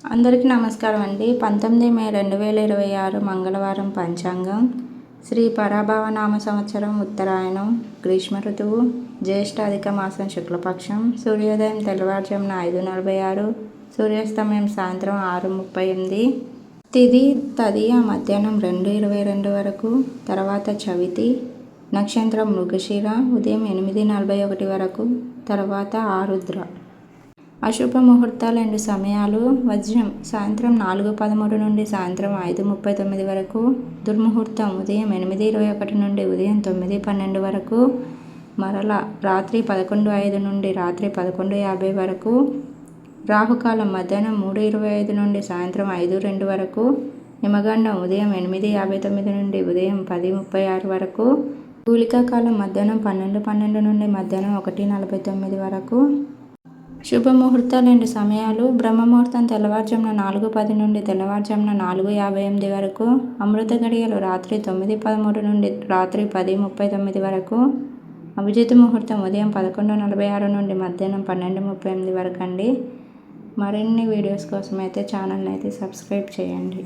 అందరికీ నమస్కారం అండి. 19 మే 2026 మంగళవారం పంచాంగం. శ్రీ పరాభవనామ సంవత్సరం, ఉత్తరాయణం, గ్రీష్మ ఋతువు, జ్యేష్ఠ అధిక మాసం, శుక్లపక్షం. సూర్యోదయం తెల్లవారుజామున 5:46, సూర్యాస్తమయం సాయంత్రం 6:38. తిథి తదియ మధ్యాహ్నం 2:22 వరకు, తర్వాత చవితి. నక్షత్రం మృగశిర, ఉదయం 8:41 వరకు, తర్వాత ఆరుద్ర. అశుభ ముహూర్తాలు 2 సమయాలు. వజ్రం సాయంత్రం 4:13 నుండి సాయంత్రం 5:39 వరకు. దుర్ముహూర్తం ఉదయం 8:21 నుండి ఉదయం 9:12 వరకు. మరల రాత్రి 11:05 నుండి రాత్రి 11:50 వరకు. రాహుకాలం మధ్యాహ్నం 3:25 నుండి సాయంత్రం 5:02 వరకు. యమగండం ఉదయం 8:59 నుండి ఉదయం 10:36 వరకు. గుళికా కాలం మధ్యాహ్నం 12:12 నుండి మధ్యాహ్నం 1:49 వరకు. శుభముహూర్తాలు 2 సమయాలు. బ్రహ్మముహూర్తం తెల్లవారుజామున 4:10 నుండి తెల్లవారుజామున 4:58 వరకు. అమృత గడియలు రాత్రి 9:13 నుండి రాత్రి 10:39 వరకు. అభిజిత్ ముహూర్తం ఉదయం 11:46 నుండి మధ్యాహ్నం 12:38 వరకు అండి. మరిన్ని వీడియోస్ కోసం అయితే ఛానల్ని అయితే సబ్స్క్రైబ్ చేయండి.